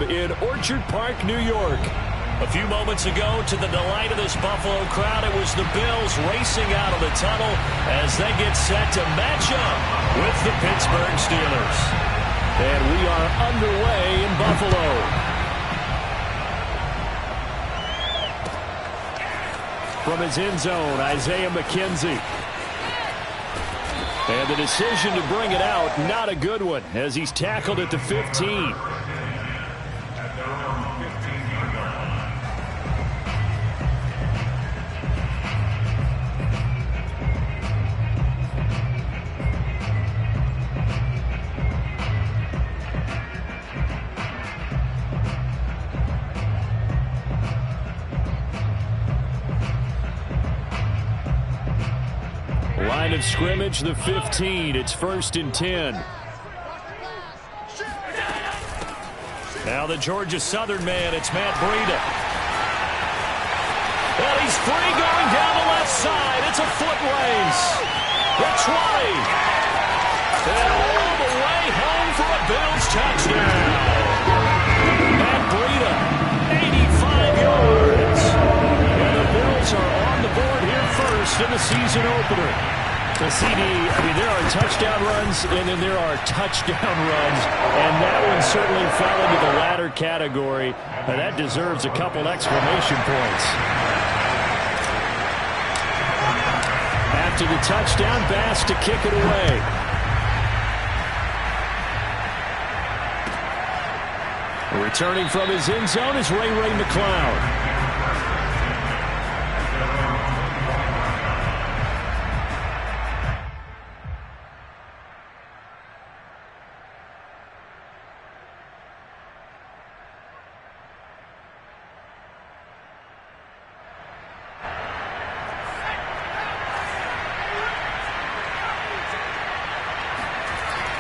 in Orchard Park, New York. A few moments ago, to the delight of this Buffalo crowd, it was the Bills racing out of the tunnel as they get set to match up with the Pittsburgh Steelers. And we are underway in Buffalo. From his end zone, Isaiah McKenzie. And the decision to bring it out, not a good one, as he's tackled at the 15. Line of scrimmage, the 15. It's 1st and 10. Now the Georgia Southern man, it's Matt Breida. Well, he's free going down the left side. It's a foot race. The 20. And all the way home for a Bills touchdown. Matt Breida, 85 yards. And the Bills are on the board here first in the season opener. The CD, there are touchdown runs, and then there are touchdown runs, and that one certainly fell into the latter category. That deserves a couple exclamation points. After the touchdown, Bass to kick it away. Returning from his end zone is Ray McCloud.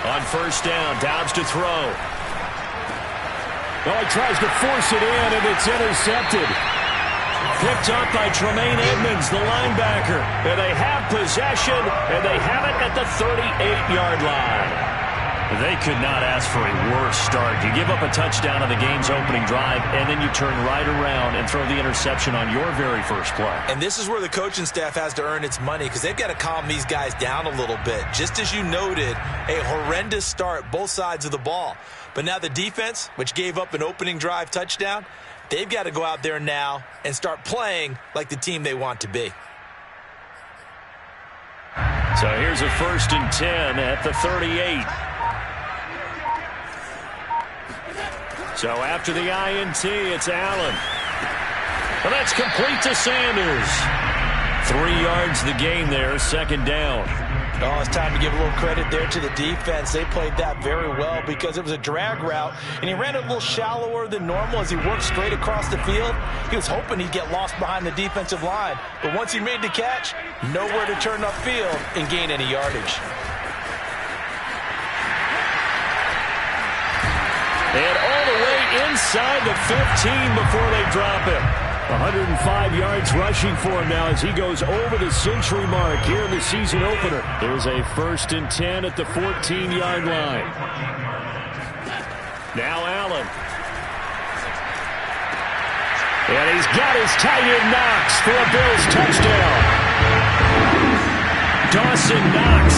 On first down, Dobbs to throw. Well, he tries to force it in, and it's intercepted. Picked up by Tremaine Edmonds, the linebacker. And they have possession, and they have it at the 38-yard line. They could not ask for a worse start. You give up a touchdown on the game's opening drive, and then you turn right around and throw the interception on your very first play. And this is where the coaching staff has to earn its money, because they've got to calm these guys down a little bit. Just as you noted, a horrendous start, both sides of the ball. But now the defense, which gave up an opening drive touchdown, they've got to go out there now and start playing like the team they want to be. So here's a 1st and 10 at the 38. So after the INT, it's Allen. Well, that's complete to Sanders. 3 yards the gain there, 2nd down. Oh, it's time to give a little credit there to the defense. They played that very well because it was a drag route, and he ran it a little shallower than normal as he worked straight across the field. He was hoping he'd get lost behind the defensive line, but once he made the catch, nowhere to turn upfield and gain any yardage. And all the way inside the 15 before they drop him. 105 yards rushing for him now as he goes over the century mark here in the season opener. There's a 1st and 10 at the 14-yard line. Now Allen. And he's got his tight end Knox for a Bills touchdown. Dawson Knox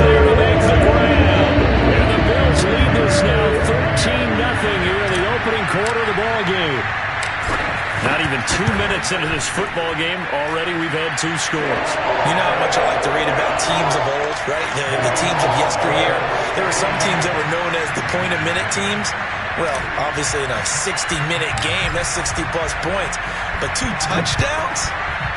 there to make the grab. And the Bills lead this now 13-0 here in the opening quarter of the ball game. Not even 2 minutes into this football game, already we've had 2 scores. You know how much I like to read about teams of old, right? The teams of yesteryear. There were some teams that were known as the point-a-minute teams. Well, obviously in a 60-minute game, that's 60-plus points. But 2 touchdowns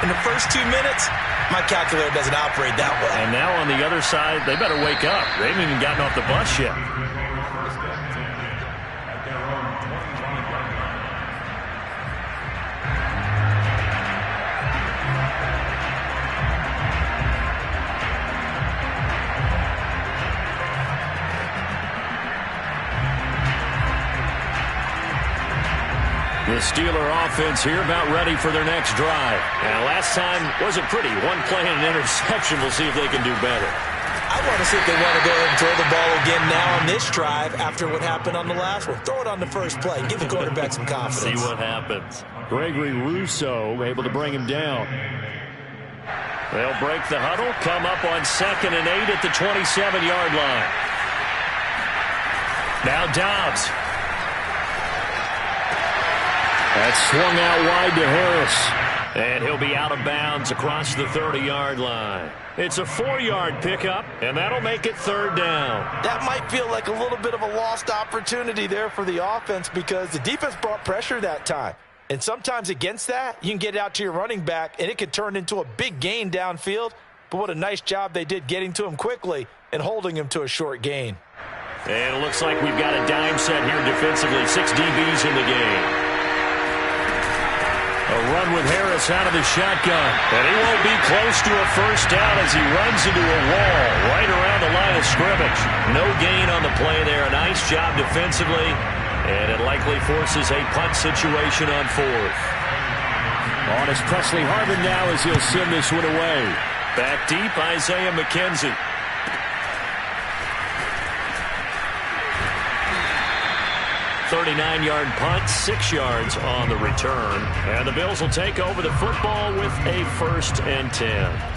in the first 2 minutes? My calculator doesn't operate that way. And now on the other side, they better wake up. They haven't even gotten off the bus yet. The Steeler offense here about ready for their next drive. And last time wasn't pretty. 1 play and an interception. We'll see if they can do better. I want to see if they want to go ahead and throw the ball again now on this drive after what happened on the last one. Throw it on the first play. Give the quarterback some confidence. See what happens. Gregory Rousseau able to bring him down. They'll break the huddle, come up on 2nd and 8 at the 27-yard line. Now Dobbs. That's swung out wide to Harris. And he'll be out of bounds across the 30-yard line. It's a 4-yard pickup, and that'll make it 3rd down. That might feel like a little bit of a lost opportunity there for the offense because the defense brought pressure that time. And sometimes against that, you can get it out to your running back, and it could turn into a big gain downfield. But what a nice job they did getting to him quickly and holding him to a short gain. And it looks like we've got a dime set here defensively. 6 DBs in the game. A run with Harris out of the shotgun. And he won't be close to a first down as he runs into a wall right around the line of scrimmage. No gain on the play there. Nice job defensively. And it likely forces a punt situation on 4th. On is Presley Harvin now as he'll send this one away. Back deep, Isaiah McKenzie. 39-yard punt, 6 yards on the return. And the Bills will take over the football with a 1st and 10.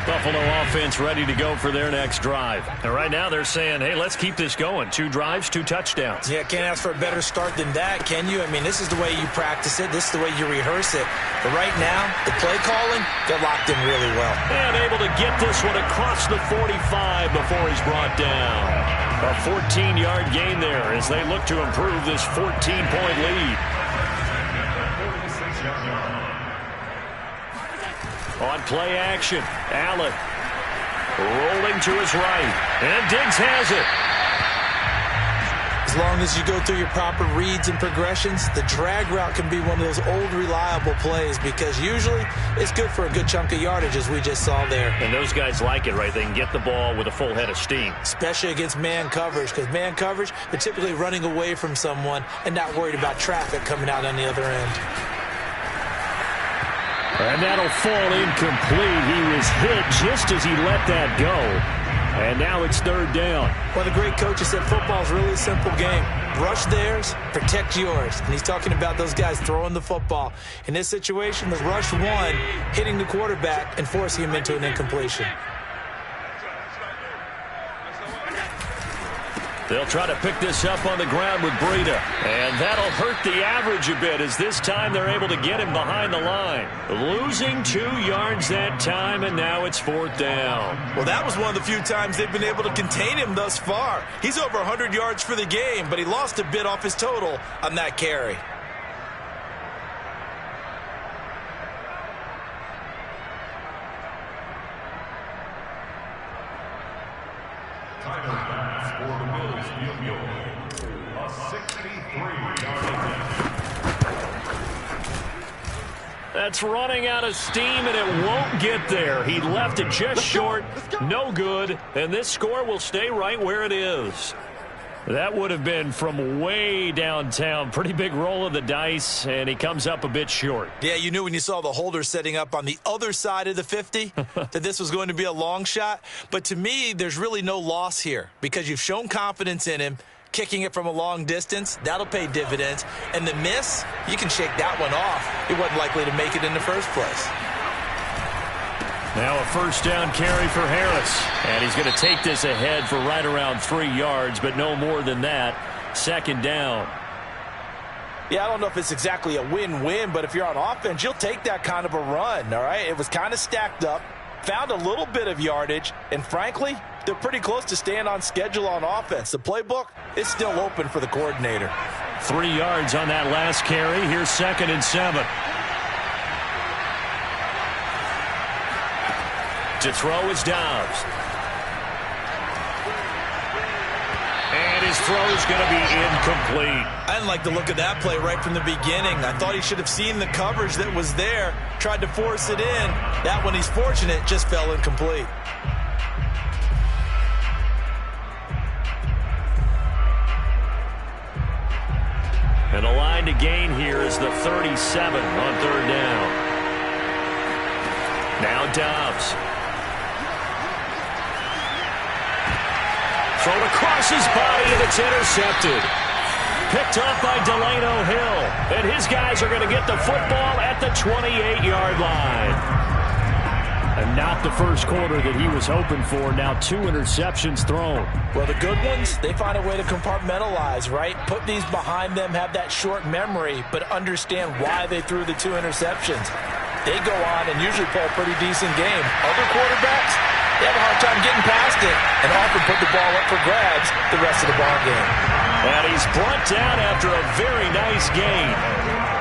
Buffalo offense ready to go for their next drive. And right now they're saying, hey, let's keep this going. 2 drives, 2 touchdowns. Yeah, can't ask for a better start than that, can you? I mean, this is the way you practice it. This is the way you rehearse it. But right now, the play calling, they're locked in really well. And able to get this one across the 45 before he's brought down. A 14-yard gain there as they look to improve this 14-point lead. On play action, Allen rolling to his right, and Diggs has it. As long as you go through your proper reads and progressions, the drag route can be one of those old reliable plays because usually it's good for a good chunk of yardage as we just saw there. And those guys like it, right? They can get the ball with a full head of steam. Especially against man coverage because man coverage, they're typically running away from someone and not worried about traffic coming out on the other end. And that'll fall incomplete. He was hit just as he let that go. And now it's 3rd down. One of the great coaches said football's really a simple game. Rush theirs, protect yours. And he's talking about those guys throwing the football. In this situation, the rush one, hitting the quarterback and forcing him into an incompletion. They'll try to pick this up on the ground with Breida. And that'll hurt the average a bit as this time they're able to get him behind the line. Losing 2 yards that time, and now it's 4th down. Well, that was one of the few times they've been able to contain him thus far. He's over 100 yards for the game, but he lost a bit off his total on that carry. That's running out of steam, and it won't get there. He left it just short. No good. And this score will stay right where it is. That would have been from way downtown. Pretty big roll of the dice, and he comes up a bit short. Yeah, you knew when you saw the holder setting up on the other side of the 50 that this was going to be a long shot. But to me, there's really no loss here because you've shown confidence in him. Kicking it from a long distance, that'll pay dividends. And the miss, you can shake that one off. He wasn't likely to make it in the first place. Now a 1st down carry for Harris. And he's going to take this ahead for right around 3 yards, but no more than that. 2nd down. Yeah, I don't know if it's exactly a win-win, but if you're on offense, you'll take that kind of a run, all right? It was kind of stacked up, found a little bit of yardage, and frankly, they're pretty close to staying on schedule on offense. The playbook is still open for the coordinator. 3 yards on that last carry. Here's 2nd and 7. To throw is Dobbs. And his throw is going to be incomplete. I didn't like the look of that play right from the beginning. I thought he should have seen the coverage that was there, tried to force it in. That one, he's fortunate, just fell incomplete. And the line to gain here is the 37 on 3rd down. Now Dobbs. Thrown across his body, and it's intercepted. Picked off by Delano Hill. And his guys are going to get the football at the 28-yard line. And not the first quarter that he was hoping for. Now 2 interceptions thrown. Well, the good ones, they find a way to compartmentalize, right? Put these behind them, have that short memory, but understand why they threw the 2 interceptions. They go on and usually play a pretty decent game. Other quarterbacks, they have a hard time getting past it and often put the ball up for grabs the rest of the ball game. And he's brought down after a very nice gain.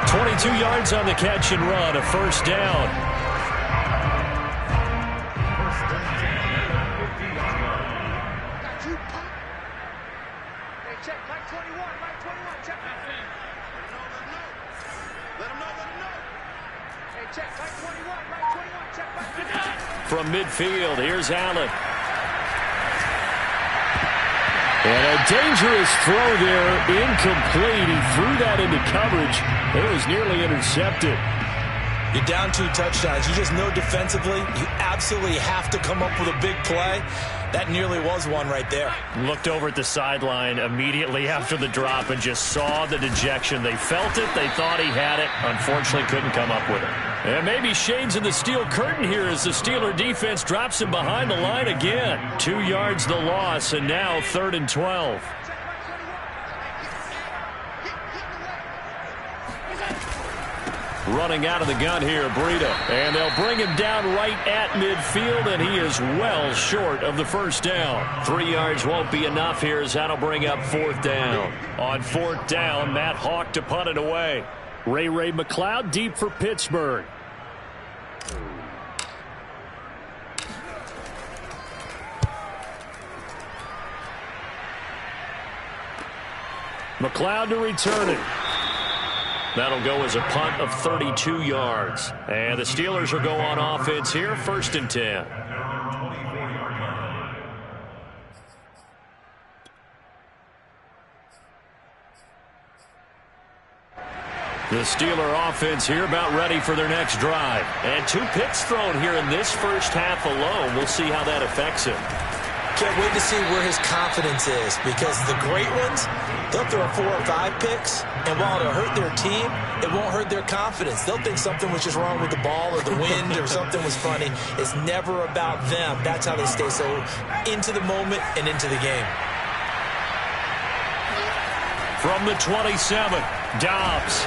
22 yards on the catch and run, a first down. From midfield, here's Allen. And a dangerous throw there, incomplete. He threw that into coverage. It was nearly intercepted. You're down 2 touchdowns. You just know defensively you absolutely have to come up with a big play. That nearly was one right there. Looked over at the sideline immediately after the drop and just saw the dejection. They felt it. They thought he had it. Unfortunately, couldn't come up with it. And maybe shades in the steel curtain here as the Steeler defense drops him behind the line again. 2 yards the loss, and now 3rd and 12. Running out of the gun here, Breida. And they'll bring him down right at midfield, and he is well short of the first down. 3 yards won't be enough here as that'll bring up 4th down. On 4th down, Matt Hawk to punt it away. Ray McLeod deep for Pittsburgh. McLeod to return it. That'll go as a punt of 32 yards. And the Steelers will go on offense here, 1st and 10. The Steeler offense here about ready for their next drive. And 2 picks thrown here in this first half alone. We'll see how that affects him. Can't wait to see where his confidence is, because the great ones, they'll throw 4 or 5 picks, and while it'll hurt their team, it won't hurt their confidence. They'll think something was just wrong with the ball or the wind or something was funny. It's never about them. That's how they stay so into the moment and into the game. From the 27, Dobbs.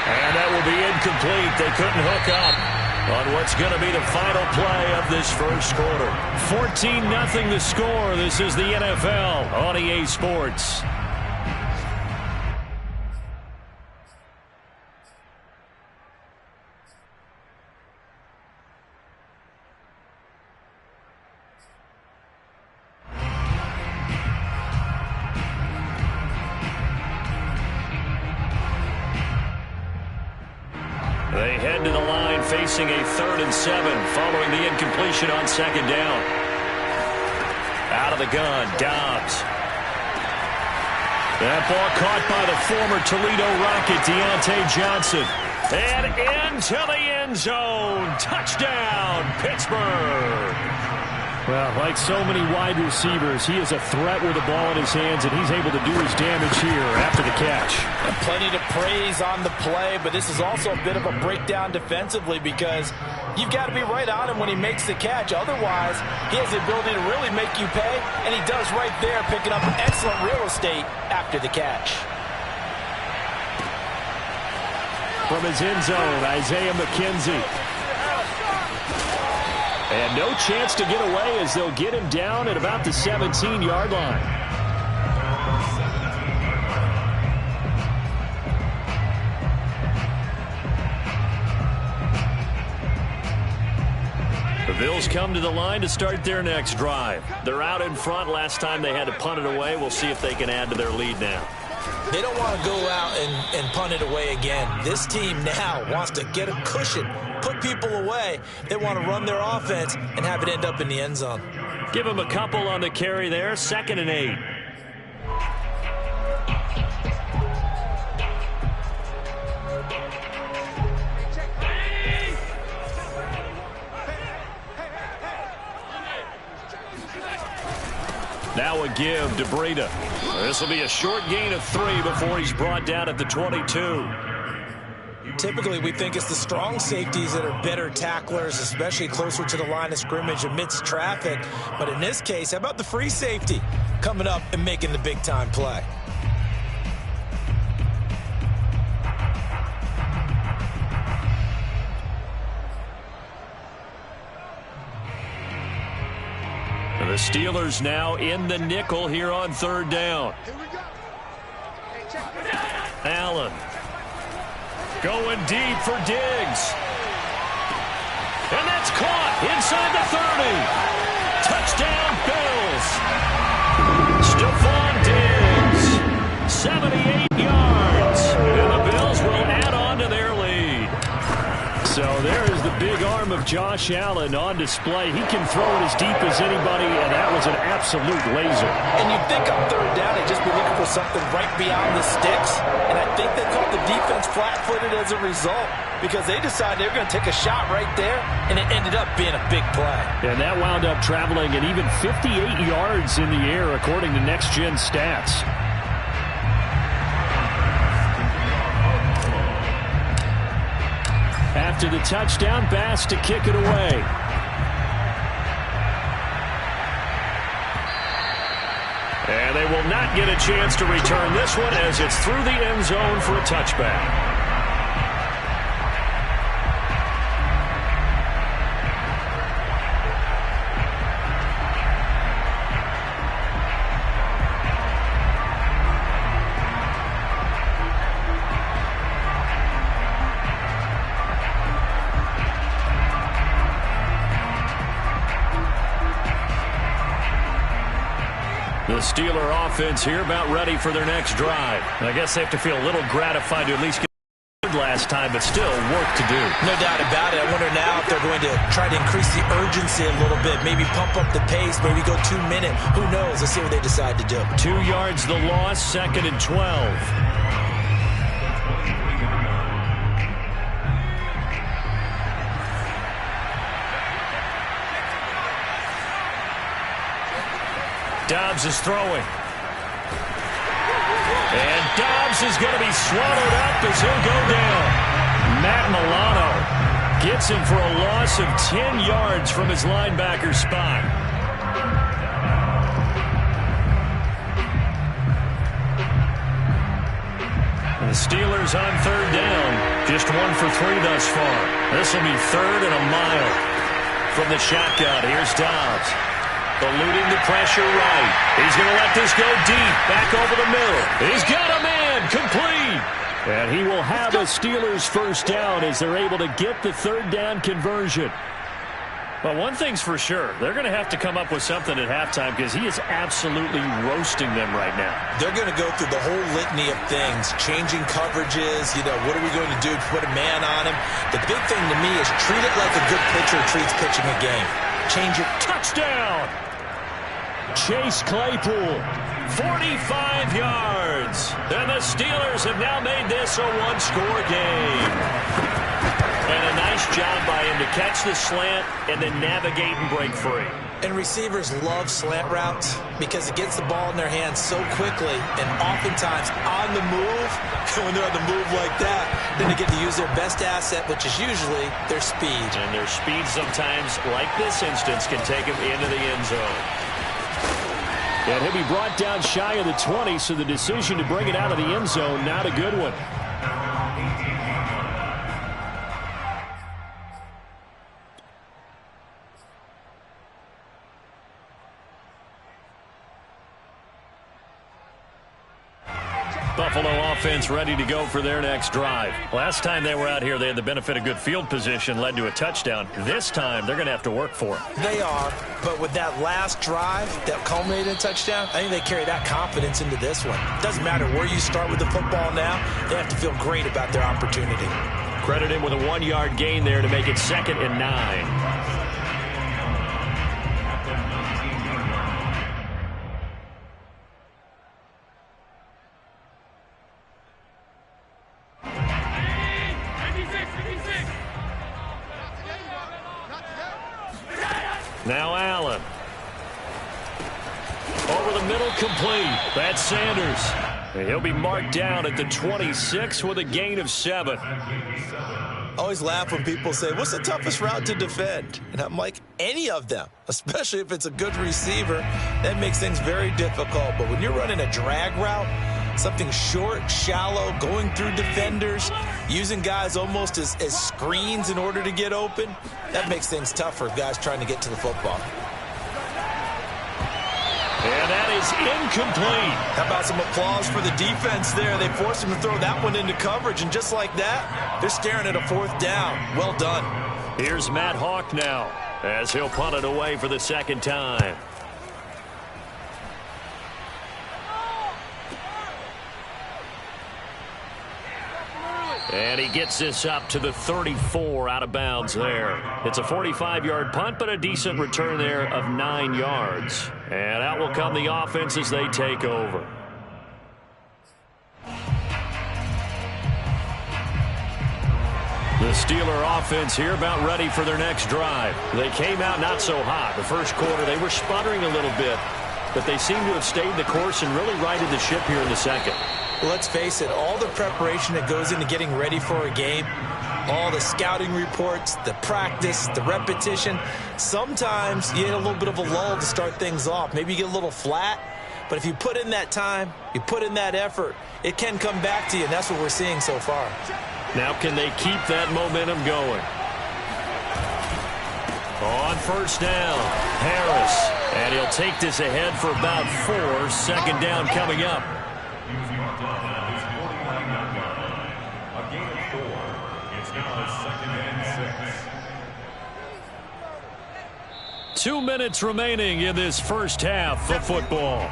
And that will be incomplete. They couldn't hook up on what's going to be the final play of this first quarter. 14-0 the score. This is the NFL on EA Sports. They head to the line facing a 3rd and 7 following the incompletion on 2nd down. Out of the gun, Dobbs. That ball caught by the former Toledo Rocket, Deontay Johnson. And into the end zone. Touchdown, Pittsburgh. Well, like so many wide receivers, he is a threat with the ball in his hands, and he's able to do his damage here after the catch. And plenty to praise on the play, but this is also a bit of a breakdown defensively, because you've got to be right on him when he makes the catch. Otherwise, he has the ability to really make you pay, and he does right there, picking up excellent real estate after the catch. From his end zone, Isaiah McKenzie. And no chance to get away as they'll get him down at about the 17-yard line. The Bills come to the line to start their next drive. They're out in front. Last time they had to punt it away. We'll see if they can add to their lead now. They don't want to go out and punt it away again. This team now wants to get a cushion, put people away. They want to run their offense and have it end up in the end zone. Give them a couple on the carry there. 2nd and 8. Now a give to Breida. This will be a short gain of 3 before he's brought down at the 22. Typically, we think it's the strong safeties that are better tacklers, especially closer to the line of scrimmage amidst traffic. But in this case, how about the free safety coming up and making the big-time play? The Steelers now in the nickel here on 3rd down. Allen going deep for Diggs. And that's caught inside the 30. Touchdown Bills. Stephon Diggs, 78 yards. And the Bills will add on to their lead. So there is the big arm of Josh Allen on display. He can throw it as deep as anybody, and that was an absolute laser. And you'd think on 3rd down they'd just be looking for something right beyond the sticks. And I think they caught the defense flat-footed as a result because they decided they were going to take a shot right there, and it ended up being a big play. And that wound up traveling at even 58 yards in the air, according to Next Gen Stats. After the touchdown, Bass to kick it away. And they will not get a chance to return this one as it's through the end zone for a touchback. The Steeler offense here about ready for their next drive. I guess they have to feel a little gratified to at least get last time, but still work to do. No doubt about it. I wonder now if they're going to try to increase the urgency a little bit, maybe pump up the pace, maybe go 2 minute. Who knows? Let's see what they decide to do. 2 yards the loss, 2nd and 12. Dobbs is throwing. And Dobbs is going to be swallowed up as he'll go down. Matt Milano gets him for a loss of 10 yards from his linebacker spot. And the Steelers on 3rd down. Just 1 for 3 thus far. This will be 3rd and a mile from the shotgun. Here's Dobbs. Eluding the pressure right. He's going to let this go deep. Back over the middle. He's got a man. Complete. And he will have a Steelers first down as they're able to get the 3rd down conversion. Well, one thing's for sure. They're going to have to come up with something at halftime because he is absolutely roasting them right now. They're going to go through the whole litany of things, changing coverages, what are we going to do to put a man on him? The big thing to me is treat it like a good pitcher treats pitching a game. Change it. Touchdown! Chase Claypool, 45 yards. And the Steelers have now made this a one-score game. And a nice job by him to catch the slant and then navigate and break free. And receivers love slant routes because it gets the ball in their hands so quickly and oftentimes on the move. When they're on the move like that, then they get to use their best asset, which is usually their speed. And their speed sometimes, like this instance, can take them into the end zone. And he'll be brought down shy of the 20, so the decision to bring it out of the end zone, not a good one. Buffalo offense ready to go for their next drive. Last time they were out here, they had the benefit of good field position, led to a touchdown. This time, they're going to have to work for it. They are, but with that last drive that culminated in a touchdown, I think they carry that confidence into this one. Doesn't matter where you start with the football now, they have to feel great about their opportunity. Credit him with a 1-yard gain there to make it 2nd and 9. Now Allen. Over the incomplete. That's Sanders. And he'll be marked down at the 26 with a gain of 7. I always laugh when people say, what's the toughest route to defend? And I'm like, any of them, especially if it's a good receiver. That makes things very difficult. But when you're running a drag route, something short, shallow, going through defenders, using guys almost as screens in order to get open, that makes things tough for guys trying to get to the football. And that is incomplete. How about some applause for the defense there? They forced him to throw that one into coverage, and just like that, they're staring at a 4th down. Well done. Here's Matt Hawk now as he'll punt it away for the 2nd time. And he gets this up to the 34 out of bounds there. It's a 45-yard punt, but a decent return there of 9 yards. And out will come the offense as they take over. The Steeler offense here about ready for their next drive. They came out not so hot. The first quarter, they were sputtering a little bit, but they seem to have stayed the course and really righted the ship here in the second. Let's face it, all the preparation that goes into getting ready for a game, all the scouting reports, the practice, the repetition, sometimes you get a little bit of a lull to start things off. Maybe you get a little flat, but if you put in that time, you put in that effort, it can come back to you, and that's what we're seeing so far. Now can they keep that momentum going? On first down, Harris, and he'll take this ahead for about 4. 2nd down coming up. 2 minutes remaining in this first half of football.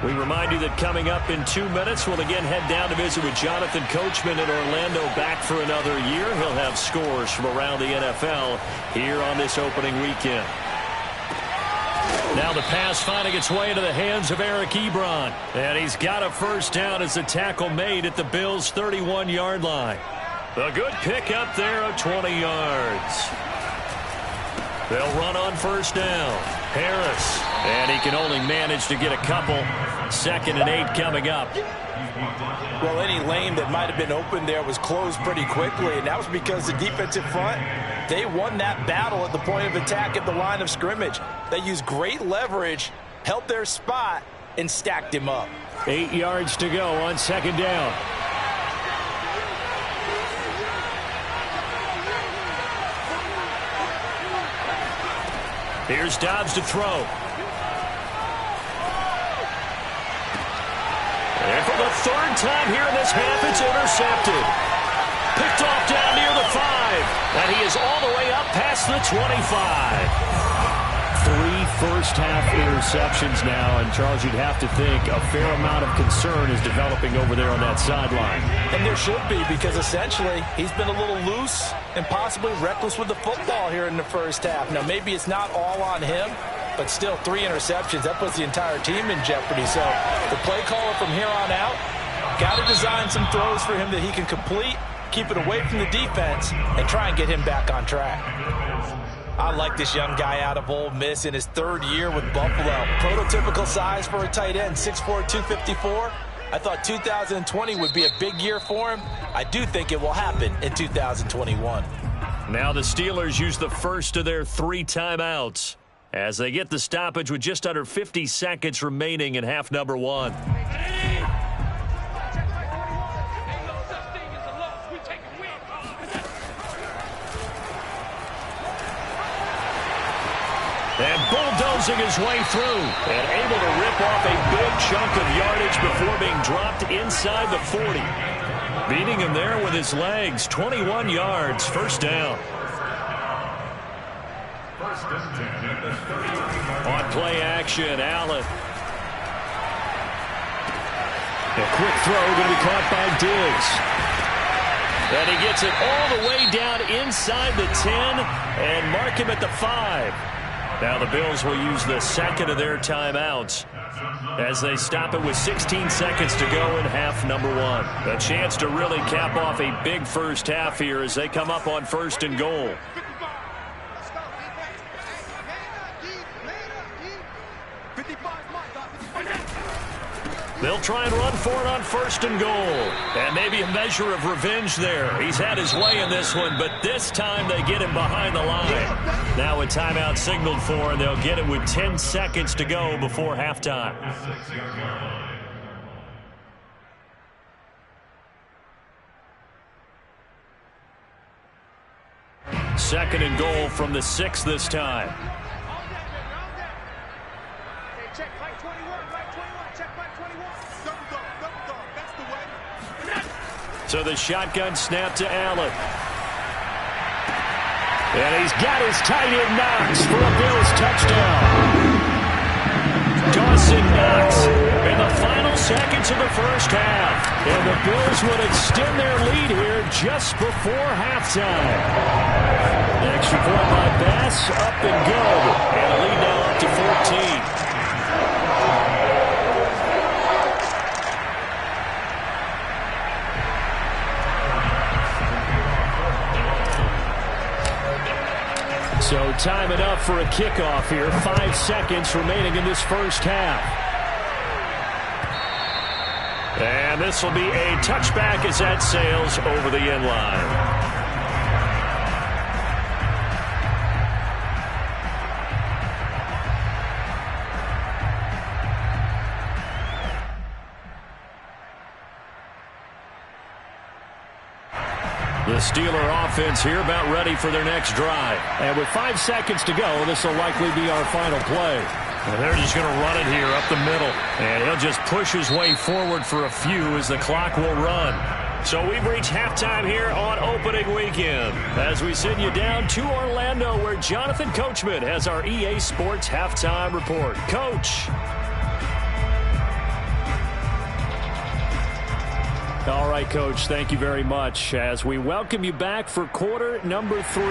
We remind you that coming up in 2 minutes, we'll again head down to visit with Jonathan Coachman in Orlando, back for another year. He'll have scores from around the NFL here on this opening weekend. Now the pass finding its way into the hands of Eric Ebron. And he's got a first down as the tackle made at the Bills' 31-yard line. A good pickup there of 20 yards. They'll run on first down. Harris. And he can only manage to get a couple. 2nd and 8 coming up. Well, any lane that might have been open there was closed pretty quickly, and that was because the defensive front, they won that battle at the point of attack at the line of scrimmage. They used great leverage, held their spot, and stacked him up. 8 yards to go on 2nd down. Here's Dobbs to throw. And for the 3rd time here in this half, it's intercepted. Picked off down near the 5. And he is all the way up past the 25. 3 first-half interceptions now. And, Charles, you'd have to think a fair amount of concern is developing over there on that sideline. And there should be, because essentially he's been a little loose and possibly reckless with the football here in the first half. Now, maybe it's not all on him, but still 3 interceptions. That puts the entire team in jeopardy. So the play caller from here on out got to design some throws for him that he can complete, keep it away from the defense, and try and get him back on track. I like this young guy out of Ole Miss in his 3rd year with Buffalo. Prototypical size for a tight end, 6'4", 254. I thought 2020 would be a big year for him. I do think it will happen in 2021. Now the Steelers use the first of their 3 timeouts as they get the stoppage with just under 50 seconds remaining in half number 1. And bulldozing his way through and able to rip off a big chunk of yardage before being dropped inside the 40. Beating him there with his legs, 21 yards, first down. On play action, Allen. A quick throw going to be caught by Diggs. And he gets it all the way down inside the 10 and mark him at the 5. Now the Bills will use the second of their timeouts as they stop it with 16 seconds to go in half number one. A chance to really cap off a big first half here as they come up on 1st and goal. They'll try and run for it on 1st and goal. And maybe a measure of revenge there. He's had his way in this one, but this time they get him behind the line. Now a timeout signaled for, and they'll get it with 10 seconds to go before halftime. Second and goal from the 6 this time. So the shotgun snap to Allen. And he's got his tight end Knox for a Bills touchdown. Dawson Knox in the final seconds of the first half. And the Bills would extend their lead here just before halftime. The extra point by Bass, up and good. And a lead now up to 14. So time it up for a kickoff here. 5 seconds remaining in this first half. And this will be a touchback as that sails over the end line. The Steeler offense here about ready for their next drive. And with 5 seconds to go, this will likely be our final play. And they're just going to run it here up the middle. And he'll just push his way forward for a few as the clock will run. So we've reached halftime here on opening weekend as we send you down to Orlando where Jonathan Coachman has our EA Sports halftime report. Coach. All right, Coach, thank you very much as we welcome you back for quarter number 3.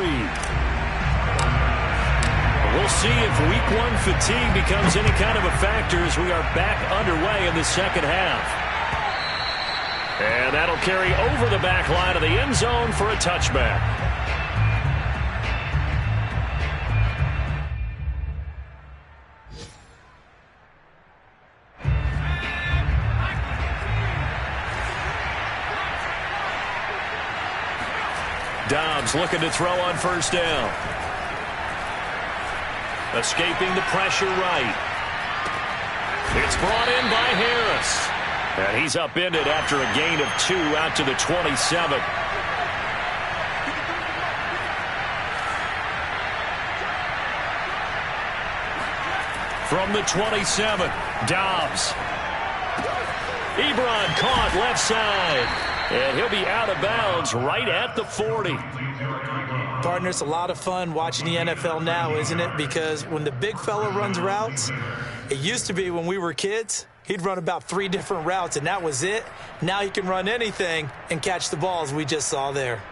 We'll see if week 1 fatigue becomes any kind of a factor as we are back underway in the second half. And that'll carry over the back line of the end zone for a touchback. Dobbs looking to throw on first down. Escaping the pressure right. It's brought in by Harris. And he's upended after a gain of 2 out to the 27. From the 27, Dobbs. Ebron caught left side. And he'll be out of bounds right at the 40. Partner, it's a lot of fun watching the NFL now, isn't it? Because when the big fella runs routes, it used to be when we were kids, he'd run about 3 different routes, and that was it. Now he can run anything and catch the balls we just saw there.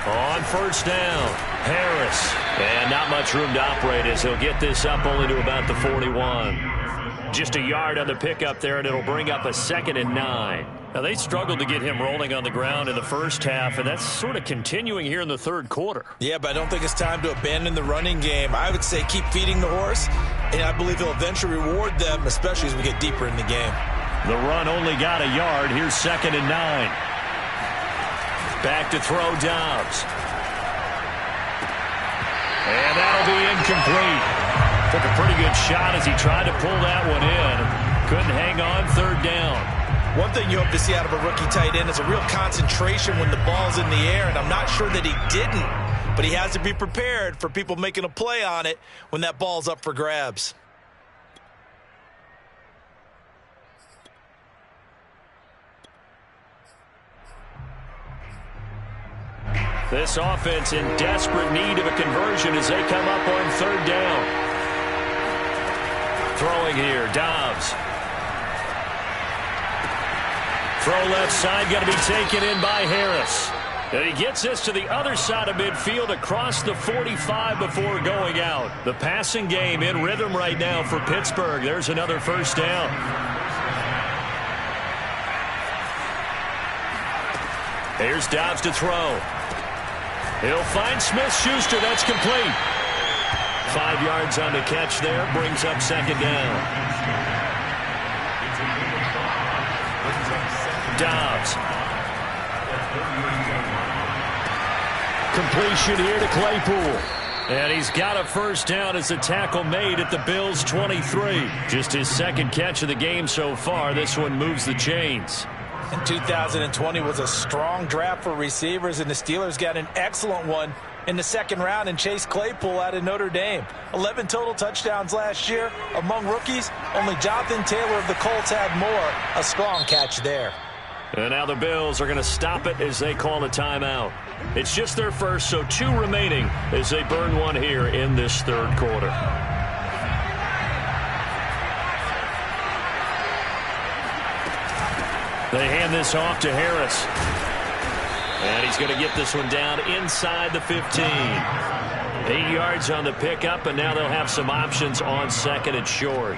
On first down, Harris. And not much room to operate as he'll get this up only to about the 41. Just a yard on the pickup there, and it'll bring up a 2nd and 9. Now, they struggled to get him rolling on the ground in the first half, and that's sort of continuing here in the third quarter. Yeah, but I don't think it's time to abandon the running game. I would say keep feeding the horse, and I believe he'll eventually reward them, especially as we get deeper in the game. The run only got a yard. Here's 2nd and 9. Back to throw Dobbs. And that'll be incomplete. Took a pretty good shot as he tried to pull that one in. Couldn't hang on 3rd down. One thing you hope to see out of a rookie tight end is a real concentration when the ball's in the air, and I'm not sure that he didn't. But he has to be prepared for people making a play on it when that ball's up for grabs. This offense in desperate need of a conversion as they come up on 3rd down. Throwing here, Dobbs. throw left side going to be taken in by Harris. And he gets this to the other side of midfield across the 45 before going out. The passing game in rhythm right now for Pittsburgh. There's another first down. Here's Dobbs to throw. He'll find Smith-Schuster. That's complete. 5 yards on the catch there. Brings up second down. Dobbs. Completion here to Claypool. And he's got a first down as a tackle made at the Bills' 23. Just his second catch of the game so far. This one moves the chains. And 2020 was a strong draft for receivers, and the Steelers got an excellent one in the second round and Chase Claypool out of Notre Dame. 11 total touchdowns last year. Among rookies, only Jonathan Taylor of the Colts had more. A strong catch there. And now the Bills are going to stop it as they call a timeout. It's just their first, so 2 remaining as they burn one here in this third quarter. They hand this off to Harris. And he's going to get this one down inside the 15. 8 yards on the pickup, and now they'll have some options on second and short.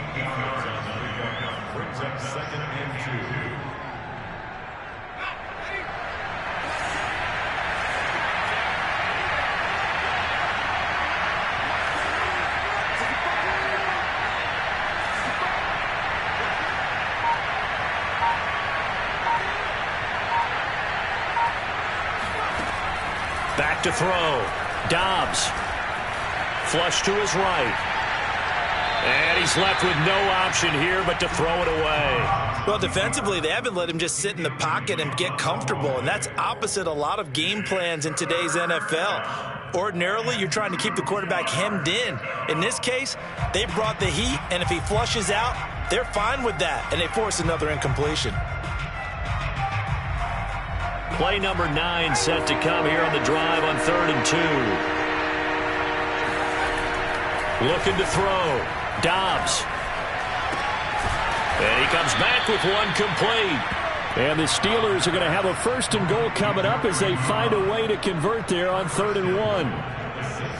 Back to throw. Dobbs. Flush to his right. And he's left with no option here but to throw it away. Well, defensively, they haven't let him just sit in the pocket and get comfortable, and that's opposite a lot of game plans in today's NFL. Ordinarily, you're trying to keep the quarterback hemmed in. In this case, they brought the heat, and if he flushes out, they're fine with that, and they force another incompletion. Play number 9 set to come here on the drive on 3rd and 2. Looking to throw. Dobbs. And he comes back with one complete. And the Steelers are going to have a 1st and goal coming up as they find a way to convert there on 3rd and 1.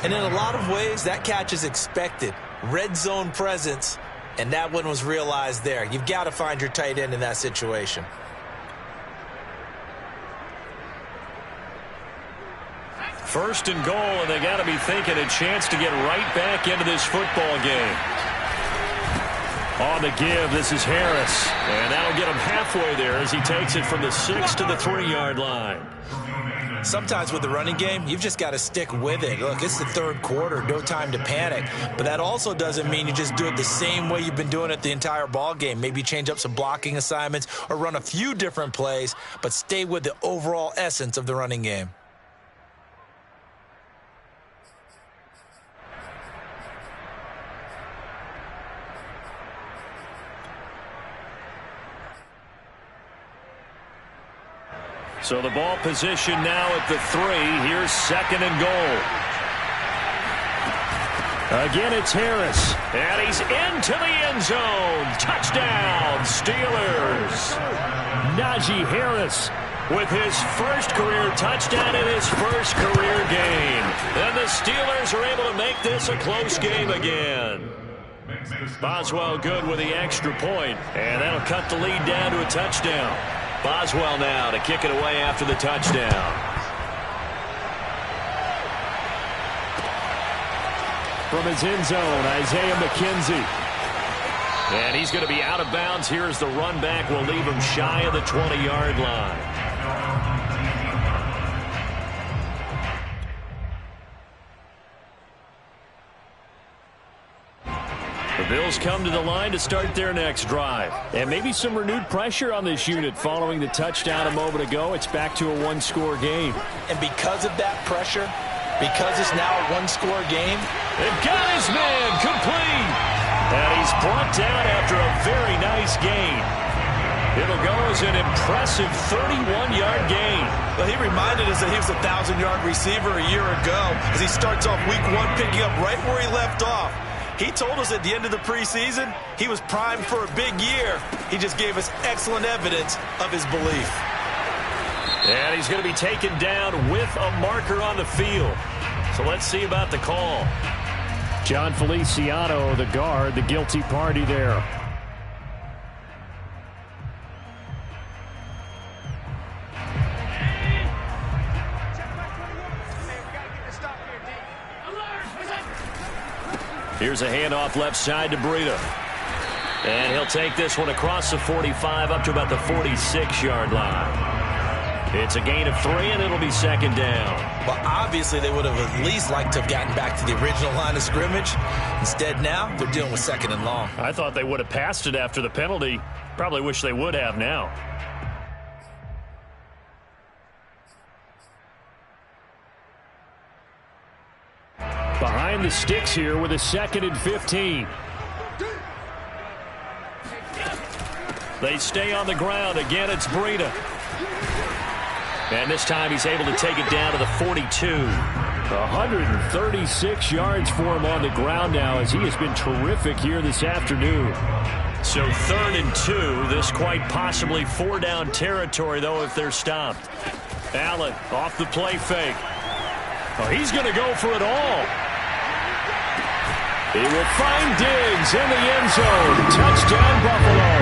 And in a lot of ways, that catch is expected. Red zone presence, and that one was realized there. You've got to find your tight end in that situation. First and goal, and they got to be thinking a chance to get right back into this football game. On the give, this is Harris. And that'll get him halfway there as he takes it from the 6 to the 3-yard line. Sometimes with the running game, you've just got to stick with it. Look, it's the third quarter, no time to panic. But that also doesn't mean you just do it the same way you've been doing it the entire ball game. Maybe change up some blocking assignments or run a few different plays, but stay with the overall essence of the running game. So the ball position now at the 3. Here's 2nd and goal. Again, it's Harris. And he's into the end zone. Touchdown, Steelers. Najee Harris with his first career touchdown in his first career game. And the Steelers are able to make this a close game again. Boswell good with the extra point. And that'll cut the lead down to a touchdown. Boswell now to kick it away after the touchdown. From his end zone, Isaiah McKenzie. And he's going to be out of bounds here as the run back will leave him shy of the 20-yard line. The Bills come to the line to start their next drive. And maybe some renewed pressure on this unit following the touchdown a moment ago. It's back to a 1-score game. And because of that pressure, because it's now a 1-score game, they've got his man complete. And he's brought down after a very nice gain. It'll go as an impressive 31-yard gain. Well, he reminded us that he was a 1,000-yard receiver a year ago as he starts off week 1 picking up right where he left off. He told us at the end of the preseason he was primed for a big year. He just gave us excellent evidence of his belief. And he's going to be taken down with a marker on the field. So let's see about the call. John Feliciano, the guard, the guilty party there. Here's a handoff left side to Breida. And he'll take this one across the 45 up to about the 46-yard line. It's a gain of 3, and it'll be second down. Well, obviously they would have at least liked to have gotten back to the original line of scrimmage. Instead, now they're dealing with second and long. I thought they would have passed it after the penalty. Probably wish they would have now. Behind the sticks here with a 2nd and 15. They stay on the ground. Again, it's Breida. And this time he's able to take it down to the 42. 136 yards for him on the ground now as he has been terrific here this afternoon. So 3rd and 2. This quite possibly 4-down territory, though, if they're stopped. Allen off the play fake. Oh, he's going to go for it all. He will find Diggs in the end zone. Touchdown, Buffalo.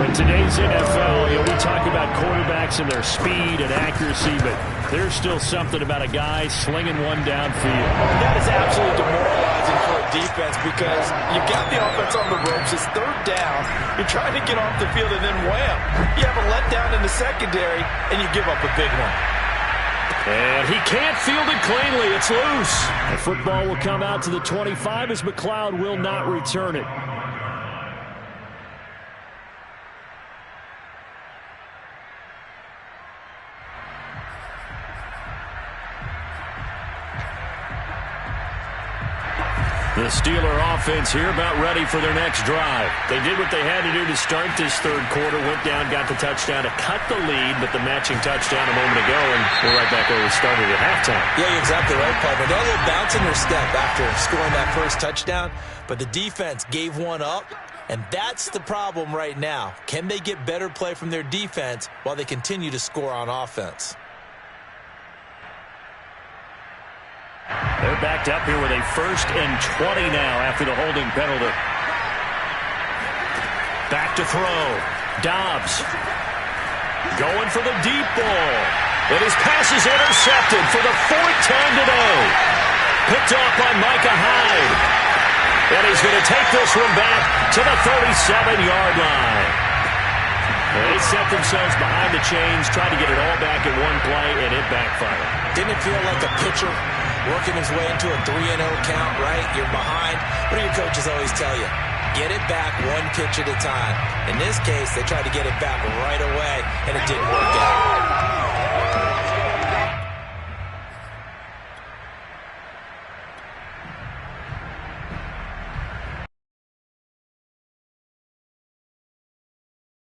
In today's NFL, we talk about quarterbacks and their speed and accuracy, but there's still something about a guy slinging one downfield. That is absolutely demoralizing for a defense because you've got the offense on the ropes. It's 3rd down. You're trying to get off the field, and then wham, you have a letdown in the secondary, and you give up a big one. And he can't field it cleanly. It's loose. The football will come out to the 25 as McLeod will not return it. The Steeler offense here about ready for their next drive. They did what they had to do to start this 3rd quarter. Went down, got the touchdown to cut the lead, but the matching touchdown a moment ago, and we're right back where we started at halftime. Yeah, you're exactly right, partner. They had a little bounce in their step after scoring that first touchdown, but the defense gave one up, and that's the problem right now. Can they get better play from their defense while they continue to score on offense? They're backed up here with a 1st and 20 now after the holding penalty. Back to throw. Dobbs going for the deep ball. And his pass is intercepted for the 4th time today. Picked off by Micah Hyde. And he's going to take this one back to the 37-yard line. They set themselves behind the chains, tried to get it all back in one play, and it backfired. Didn't it feel like a pitcher working his way into a 3-0 count, right? You're behind. What do your coaches always tell you? Get it back one pitch at a time. In this case, they tried to get it back right away, and it didn't work out.